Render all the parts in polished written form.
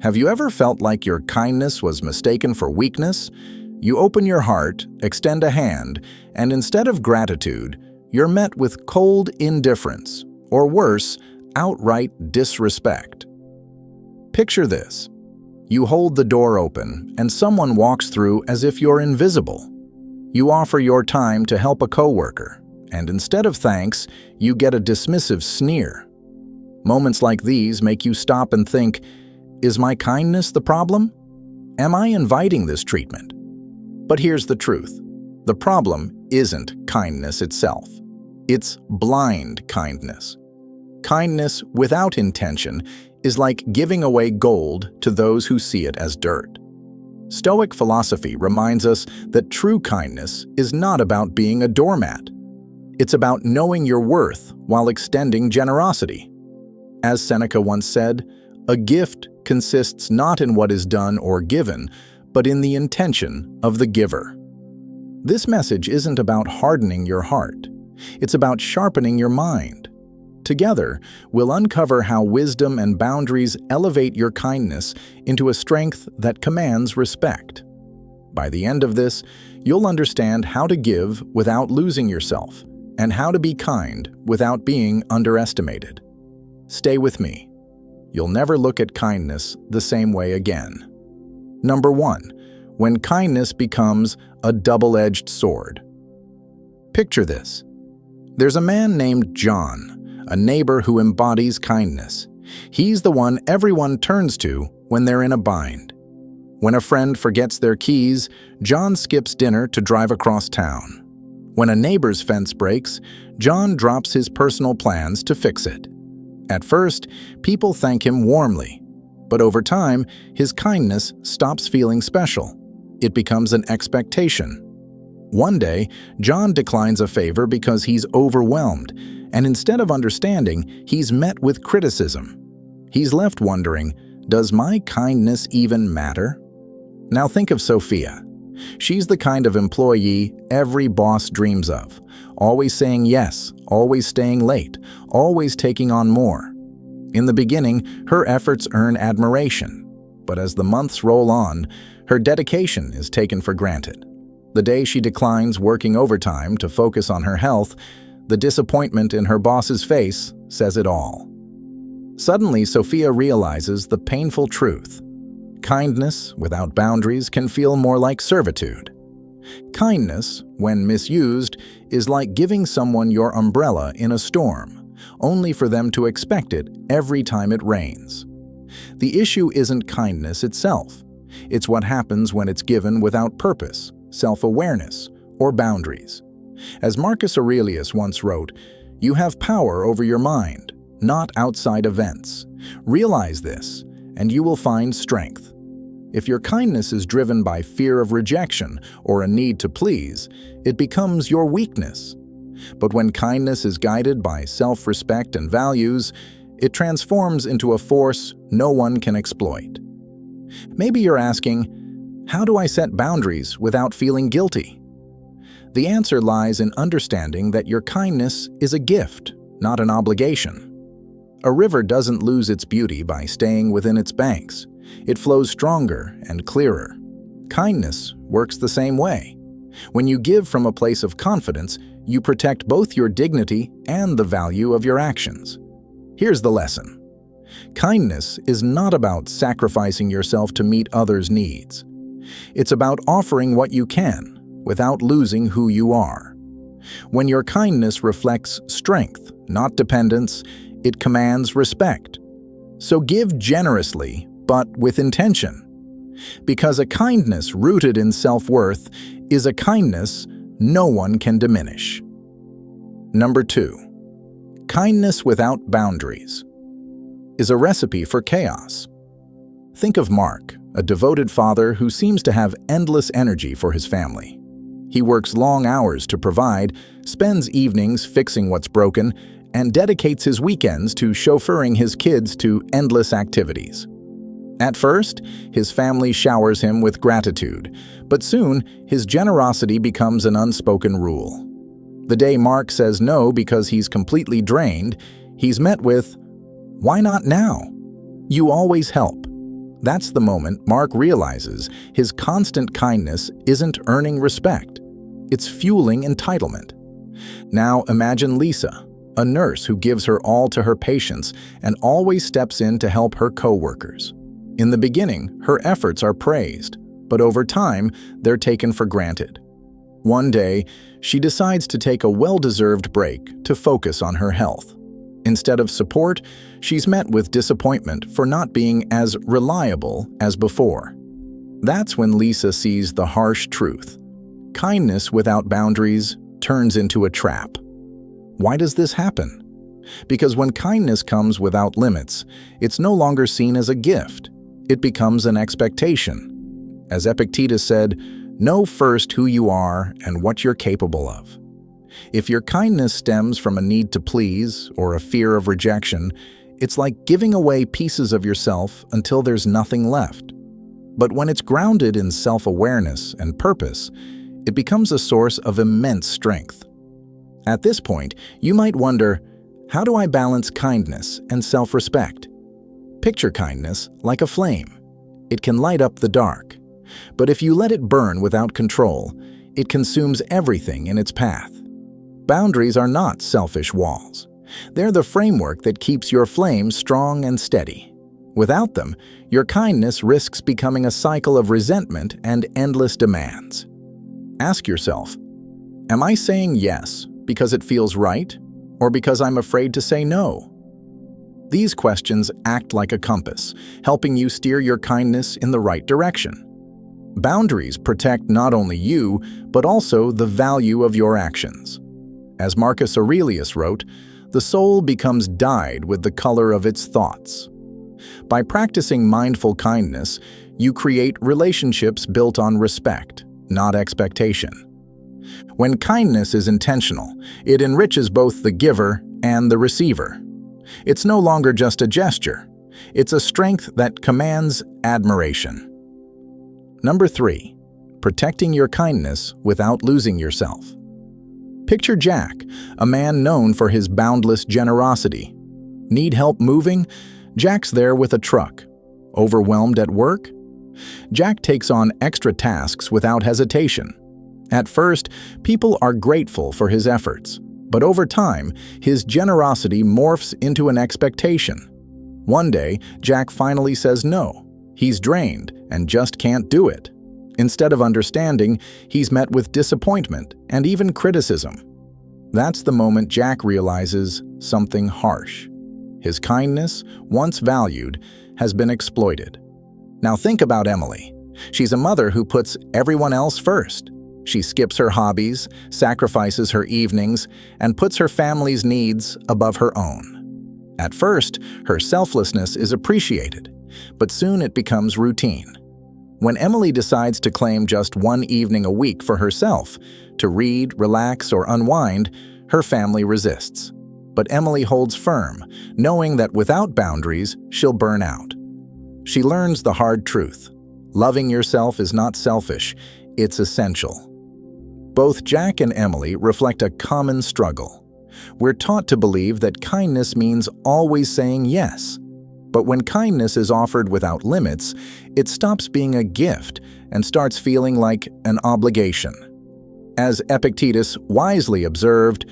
Have you ever felt like your kindness was mistaken for weakness? You open your heart, extend a hand, and instead of gratitude, you're met with cold indifference, or worse, outright disrespect. Picture this. You hold the door open, and someone walks through as if you're invisible. You offer your time to help a coworker, and instead of thanks, you get a dismissive sneer. Moments like these make you stop and think, is my kindness the problem? Am I inviting this treatment? But here's the truth. The problem isn't kindness itself. It's blind kindness. Kindness without intention is like giving away gold to those who see it as dirt. Stoic philosophy reminds us that true kindness is not about being a doormat. It's about knowing your worth while extending generosity. As Seneca once said, a gift consists not in what is done or given, but in the intention of the giver. This message isn't about hardening your heart. It's about sharpening your mind. Together, we'll uncover how wisdom and boundaries elevate your kindness into a strength that commands respect. By the end of this, you'll understand how to give without losing yourself, and how to be kind without being underestimated. Stay with me. You'll never look at kindness the same way again. Number 1. When kindness becomes a double-edged sword. Picture this. There's a man named John, a neighbor who embodies kindness. He's the one everyone turns to when they're in a bind. When a friend forgets their keys, John skips dinner to drive across town. When a neighbor's fence breaks, John drops his personal plans to fix it. At first, people thank him warmly, but over time, his kindness stops feeling special. It becomes an expectation. One day, John declines a favor because he's overwhelmed, and instead of understanding, he's met with criticism. He's left wondering, does my kindness even matter? Now think of Sophia. She's the kind of employee every boss dreams of, always saying yes, always staying late, always taking on more. In the beginning, her efforts earn admiration, but as the months roll on, her dedication is taken for granted. The day she declines working overtime to focus on her health, the disappointment in her boss's face says it all. Suddenly, Sophia realizes the painful truth. Kindness without boundaries can feel more like servitude. Kindness, when misused, is like giving someone your umbrella in a storm, only for them to expect it every time it rains. The issue isn't kindness itself. It's what happens when it's given without purpose, self-awareness, or boundaries. As Marcus Aurelius once wrote, "You have power over your mind, not outside events. Realize this, and you will find strength." If your kindness is driven by fear of rejection or a need to please, it becomes your weakness. But when kindness is guided by self-respect and values, it transforms into a force no one can exploit. Maybe you're asking, how do I set boundaries without feeling guilty? The answer lies in understanding that your kindness is a gift, not an obligation. A river doesn't lose its beauty by staying within its banks. It flows stronger and clearer. Kindness works the same way. When you give from a place of confidence, you protect both your dignity and the value of your actions. Here's the lesson. Kindness is not about sacrificing yourself to meet others' needs. It's about offering what you can without losing who you are. When your kindness reflects strength, not dependence, it commands respect. So give generously, but with intention. Because a kindness rooted in self-worth is a kindness no one can diminish. Number 2. Kindness without boundaries is a recipe for chaos. Think of Mark, a devoted father who seems to have endless energy for his family. He works long hours to provide, spends evenings fixing what's broken, and dedicates his weekends to chauffeuring his kids to endless activities. At first, his family showers him with gratitude, but soon his generosity becomes an unspoken rule. The day Mark says no because he's completely drained, he's met with, "Why not now? You always help." That's the moment Mark realizes his constant kindness isn't earning respect. It's fueling entitlement. Now imagine Lisa, a nurse who gives her all to her patients and always steps in to help her coworkers. In the beginning, her efforts are praised, but over time, they're taken for granted. One day, she decides to take a well-deserved break to focus on her health. Instead of support, she's met with disappointment for not being as reliable as before. That's when Lisa sees the harsh truth. Kindness without boundaries turns into a trap. Why does this happen? Because when kindness comes without limits, it's no longer seen as a gift. It becomes an expectation. As Epictetus said, know first who you are and what you're capable of. If your kindness stems from a need to please or a fear of rejection, it's like giving away pieces of yourself until there's nothing left. But when it's grounded in self-awareness and purpose, it becomes a source of immense strength. At this point, you might wonder, how do I balance kindness and self-respect? Picture kindness like a flame. It can light up the dark. But if you let it burn without control, it consumes everything in its path. Boundaries are not selfish walls. They're the framework that keeps your flame strong and steady. Without them, your kindness risks becoming a cycle of resentment and endless demands. Ask yourself, am I saying yes because it feels right, or because I'm afraid to say no? These questions act like a compass, helping you steer your kindness in the right direction. Boundaries protect not only you, but also the value of your actions. As Marcus Aurelius wrote, the soul becomes dyed with the color of its thoughts. By practicing mindful kindness, you create relationships built on respect, not expectation. When kindness is intentional, it enriches both the giver and the receiver. It's no longer just a gesture. It's a strength that commands admiration. Number 3, protecting your kindness without losing yourself. Picture Jack, a man known for his boundless generosity. Need help moving? Jack's there with a truck. Overwhelmed at work? Jack takes on extra tasks without hesitation. At first, people are grateful for his efforts, but over time, his generosity morphs into an expectation. One day, Jack finally says no. He's drained and just can't do it. Instead of understanding, he's met with disappointment and even criticism. That's the moment Jack realizes something harsh. His kindness, once valued, has been exploited. Now think about Emily. She's a mother who puts everyone else first. She skips her hobbies, sacrifices her evenings, and puts her family's needs above her own. At first, her selflessness is appreciated, but soon it becomes routine. When Emily decides to claim just one evening a week for herself, to read, relax, or unwind, her family resists. But Emily holds firm, knowing that without boundaries, she'll burn out. She learns the hard truth. Loving yourself is not selfish, it's essential. Both Jack and Emily reflect a common struggle. We're taught to believe that kindness means always saying yes. But when kindness is offered without limits, it stops being a gift and starts feeling like an obligation. As Epictetus wisely observed,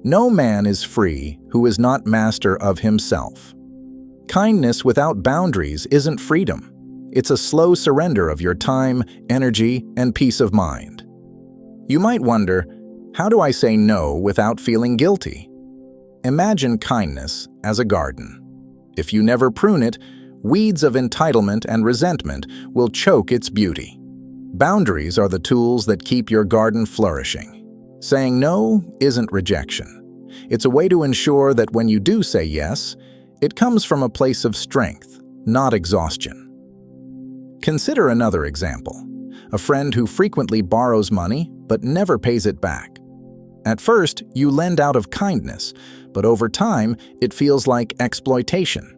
no man is free who is not master of himself. Kindness without boundaries isn't freedom. It's a slow surrender of your time, energy, and peace of mind. You might wonder, how do I say no without feeling guilty? Imagine kindness as a garden. If you never prune it, weeds of entitlement and resentment will choke its beauty. Boundaries are the tools that keep your garden flourishing. Saying no isn't rejection. It's a way to ensure that when you do say yes, it comes from a place of strength, not exhaustion. Consider another example. A friend who frequently borrows money but never pays it back. At first, you lend out of kindness, but over time, it feels like exploitation.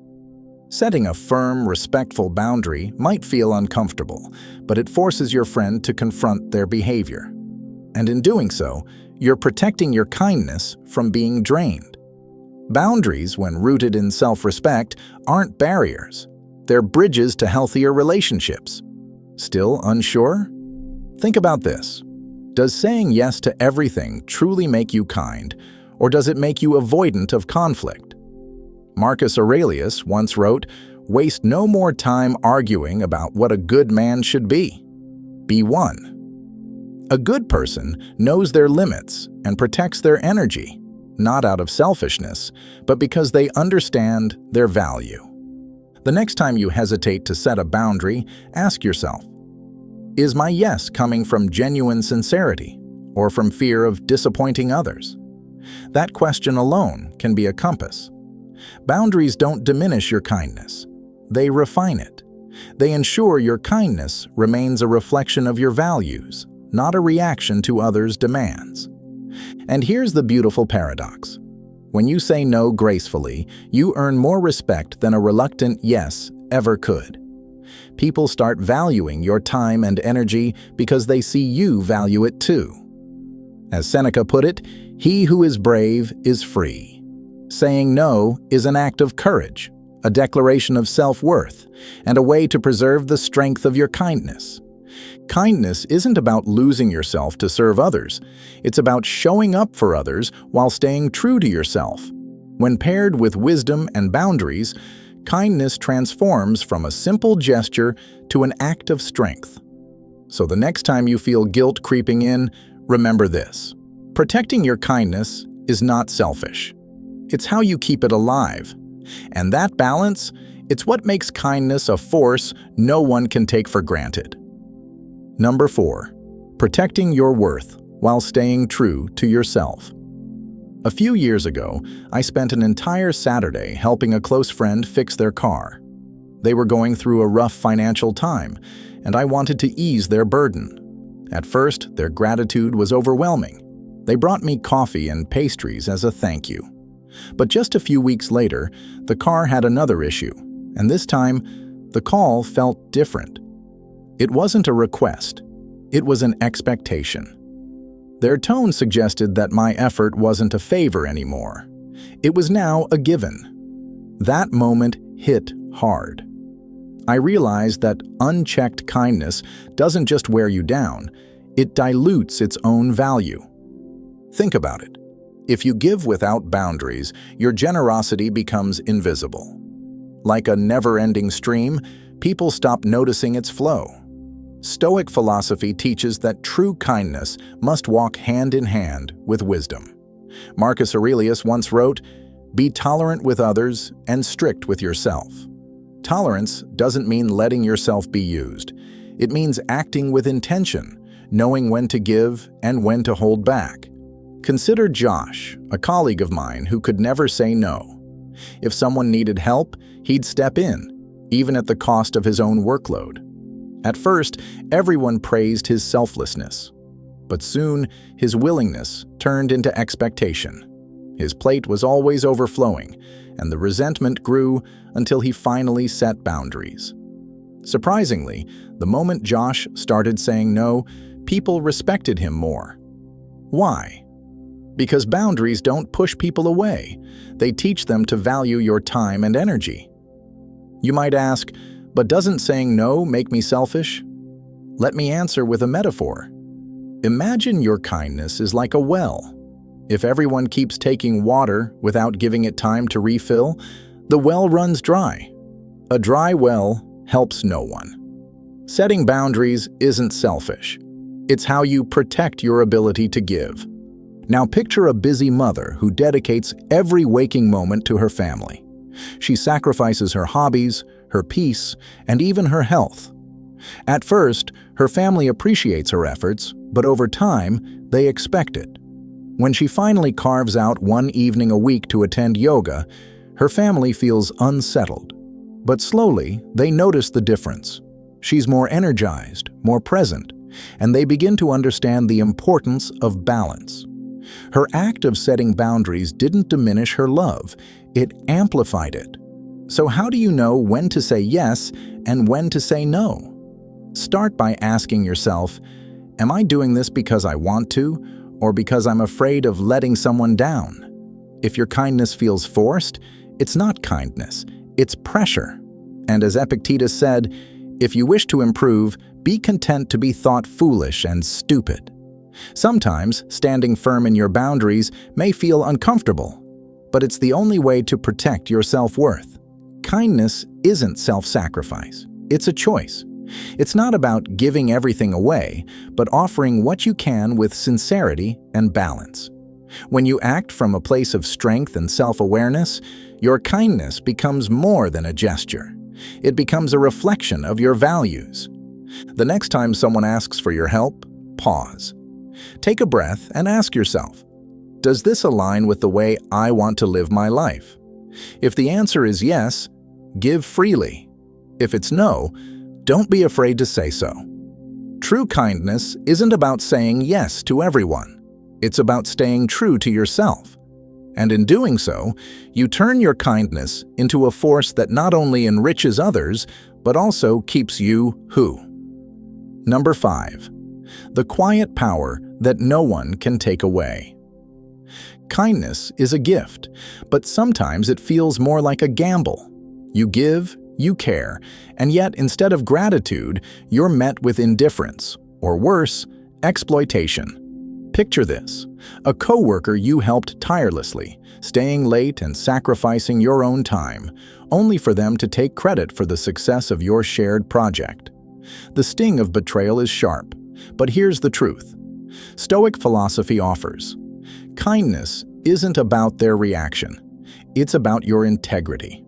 Setting a firm, respectful boundary might feel uncomfortable, but it forces your friend to confront their behavior. And in doing so, you're protecting your kindness from being drained. Boundaries, when rooted in self-respect, aren't barriers. They're bridges to healthier relationships. Still unsure? Think about this. Does saying yes to everything truly make you kind, or does it make you avoidant of conflict? Marcus Aurelius once wrote, "Waste no more time arguing about what a good man should be. Be one." A good person knows their limits and protects their energy, not out of selfishness, but because they understand their value. The next time you hesitate to set a boundary, ask yourself, is my yes coming from genuine sincerity or from fear of disappointing others? That question alone can be a compass. Boundaries don't diminish your kindness. They refine it. They ensure your kindness remains a reflection of your values, not a reaction to others' demands. And here's the beautiful paradox. When you say no gracefully, you earn more respect than a reluctant yes ever could. People start valuing your time and energy because they see you value it too. As Seneca put it, "He who is brave is free." Saying no is an act of courage, a declaration of self-worth, and a way to preserve the strength of your kindness. Kindness isn't about losing yourself to serve others. It's about showing up for others while staying true to yourself. When paired with wisdom and boundaries, kindness transforms from a simple gesture to an act of strength. So the next time you feel guilt creeping in, remember this. Protecting your kindness is not selfish. It's how you keep it alive. And that balance, it's what makes kindness a force no one can take for granted. Number 4, protecting your worth while staying true to yourself. A few years ago, I spent an entire Saturday helping a close friend fix their car. They were going through a rough financial time, and I wanted to ease their burden. At first, their gratitude was overwhelming. They brought me coffee and pastries as a thank you. But just a few weeks later, the car had another issue, and this time, the call felt different. It wasn't a request, it was an expectation. Their tone suggested that my effort wasn't a favor anymore. It was now a given. That moment hit hard. I realized that unchecked kindness doesn't just wear you down, it dilutes its own value. Think about it. If you give without boundaries, your generosity becomes invisible. Like a never-ending stream, people stop noticing its flow. Stoic philosophy teaches that true kindness must walk hand in hand with wisdom. Marcus Aurelius once wrote, "Be tolerant with others and strict with yourself." Tolerance doesn't mean letting yourself be used. It means acting with intention, knowing when to give and when to hold back. Consider Josh, a colleague of mine who could never say no. If someone needed help, he'd step in, even at the cost of his own workload. At first, everyone praised his selflessness, but soon his willingness turned into expectation. His plate was always overflowing, and the resentment grew until he finally set boundaries. Surprisingly, the moment Josh started saying no, people respected him more. Why? Because boundaries don't push people away. They teach them to value your time and energy. You might ask, but doesn't saying no make me selfish? Let me answer with a metaphor. Imagine your kindness is like a well. If everyone keeps taking water without giving it time to refill, the well runs dry. A dry well helps no one. Setting boundaries isn't selfish. It's how you protect your ability to give. Now picture a busy mother who dedicates every waking moment to her family. She sacrifices her hobbies, her peace, and even her health. At first, her family appreciates her efforts, but over time, they expect it. When she finally carves out one evening a week to attend yoga, her family feels unsettled. But slowly, they notice the difference. She's more energized, more present, and they begin to understand the importance of balance. Her act of setting boundaries didn't diminish her love, it amplified it. So how do you know when to say yes and when to say no? Start by asking yourself, am I doing this because I want to, or because I'm afraid of letting someone down? If your kindness feels forced, it's not kindness, it's pressure. And as Epictetus said, if you wish to improve, be content to be thought foolish and stupid. Sometimes, standing firm in your boundaries may feel uncomfortable, but it's the only way to protect your self-worth. Kindness isn't self-sacrifice. It's a choice. It's not about giving everything away, but offering what you can with sincerity and balance. When you act from a place of strength and self-awareness, your kindness becomes more than a gesture. It becomes a reflection of your values. The next time someone asks for your help, pause. Take a breath and ask yourself, does this align with the way I want to live my life? If the answer is yes, give freely. If it's no, don't be afraid to say so. True kindness isn't about saying yes to everyone. It's about staying true to yourself. And in doing so, you turn your kindness into a force that not only enriches others, but also keeps you who. Number 5. The quiet power that no one can take away. Kindness is a gift, but sometimes it feels more like a gamble. You give, you care, and yet instead of gratitude, you're met with indifference, or worse, exploitation. Picture this: a coworker you helped tirelessly, staying late and sacrificing your own time, only for them to take credit for the success of your shared project. The sting of betrayal is sharp, but here's the truth. Stoic philosophy offers: kindness isn't about their reaction, it's about your integrity.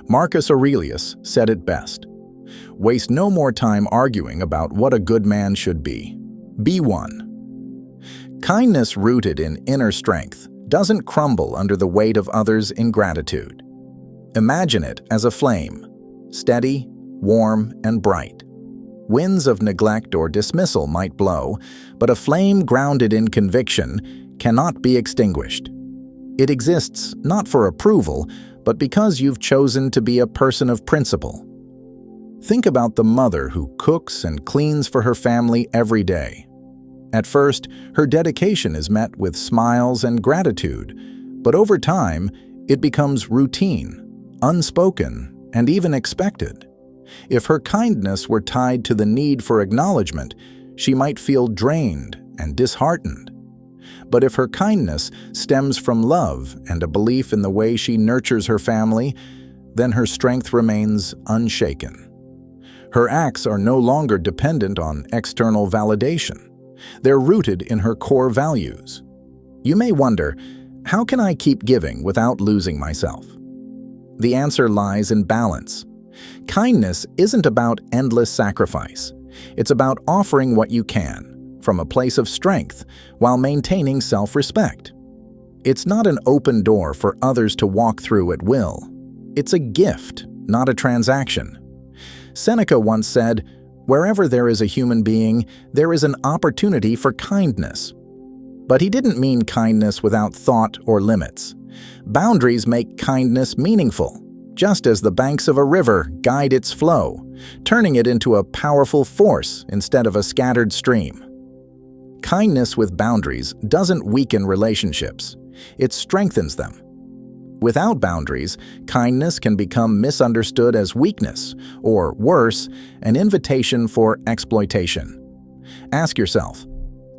Marcus Aurelius said it best: waste no more time arguing about what a good man should be. Be one. Kindness rooted in inner strength doesn't crumble under the weight of others' ingratitude. Imagine it as a flame, steady, warm, and bright. Winds of neglect or dismissal might blow, but a flame grounded in conviction cannot be extinguished. It exists not for approval, but because you've chosen to be a person of principle. Think about the mother who cooks and cleans for her family every day. At first, her dedication is met with smiles and gratitude, but over time, it becomes routine, unspoken, and even expected. If her kindness were tied to the need for acknowledgement, she might feel drained and disheartened. But if her kindness stems from love and a belief in the way she nurtures her family, then her strength remains unshaken. Her acts are no longer dependent on external validation. They're rooted in her core values. You may wonder, how can I keep giving without losing myself? The answer lies in balance. Kindness isn't about endless sacrifice. It's about offering what you can, from a place of strength, while maintaining self-respect. It's not an open door for others to walk through at will. It's a gift, not a transaction. Seneca once said, "Wherever there is a human being, there is an opportunity for kindness." But he didn't mean kindness without thought or limits. Boundaries make kindness meaningful, just as the banks of a river guide its flow, turning it into a powerful force instead of a scattered stream. Kindness with boundaries doesn't weaken relationships, it strengthens them. Without boundaries, kindness can become misunderstood as weakness, or worse, an invitation for exploitation. Ask yourself,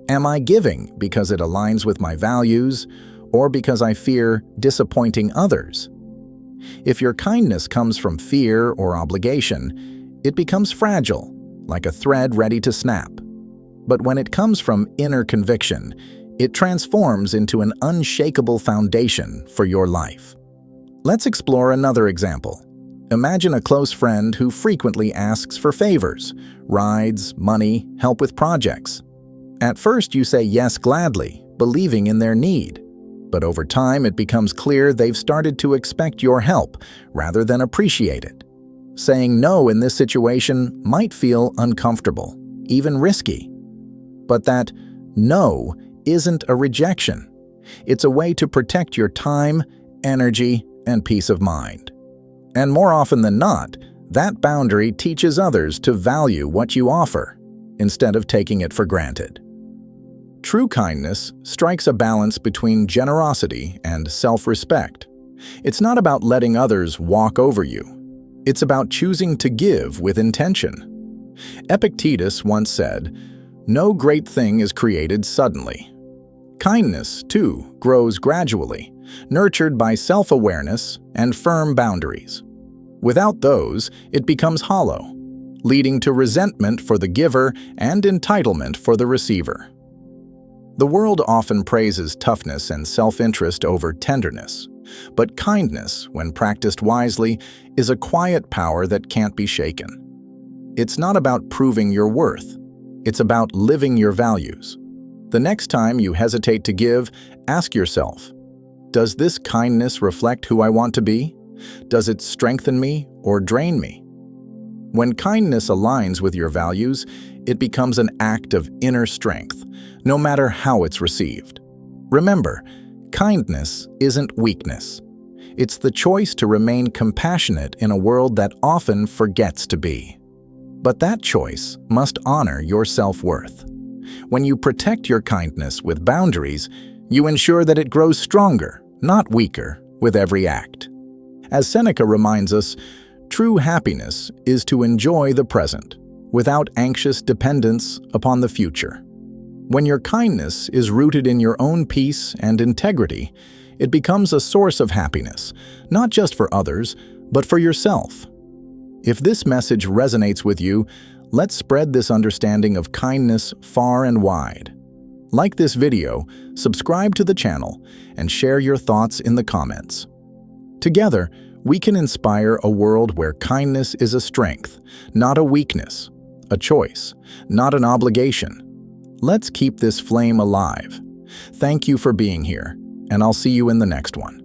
am I giving because it aligns with my values, or because I fear disappointing others? If your kindness comes from fear or obligation, it becomes fragile, like a thread ready to snap. But when it comes from inner conviction, it transforms into an unshakable foundation for your life. Let's explore another example. Imagine a close friend who frequently asks for favors, rides, money, help with projects. At first you say yes gladly, believing in their need. But over time it becomes clear they've started to expect your help rather than appreciate it. Saying no in this situation might feel uncomfortable, even risky. But that no isn't a rejection. It's a way to protect your time, energy, and peace of mind. And more often than not, that boundary teaches others to value what you offer, instead of taking it for granted. True kindness strikes a balance between generosity and self-respect. It's not about letting others walk over you. It's about choosing to give with intention. Epictetus once said, "No great thing is created suddenly." Kindness, too, grows gradually, nurtured by self-awareness and firm boundaries. Without those, it becomes hollow, leading to resentment for the giver and entitlement for the receiver. The world often praises toughness and self-interest over tenderness, but kindness, when practiced wisely, is a quiet power that can't be shaken. It's not about proving your worth. It's about living your values. The next time you hesitate to give, ask yourself, does this kindness reflect who I want to be? Does it strengthen me or drain me? When kindness aligns with your values, it becomes an act of inner strength, no matter how it's received. Remember, kindness isn't weakness. It's the choice to remain compassionate in a world that often forgets to be. But that choice must honor your self-worth. When you protect your kindness with boundaries, you ensure that it grows stronger, not weaker, with every act. As Seneca reminds us, true happiness is to enjoy the present, without anxious dependence upon the future. When your kindness is rooted in your own peace and integrity, it becomes a source of happiness, not just for others, but for yourself. If this message resonates with you, let's spread this understanding of kindness far and wide. Like this video, subscribe to the channel, and share your thoughts in the comments. Together, we can inspire a world where kindness is a strength, not a weakness, a choice, not an obligation. Let's keep this flame alive. Thank you for being here, and I'll see you in the next one.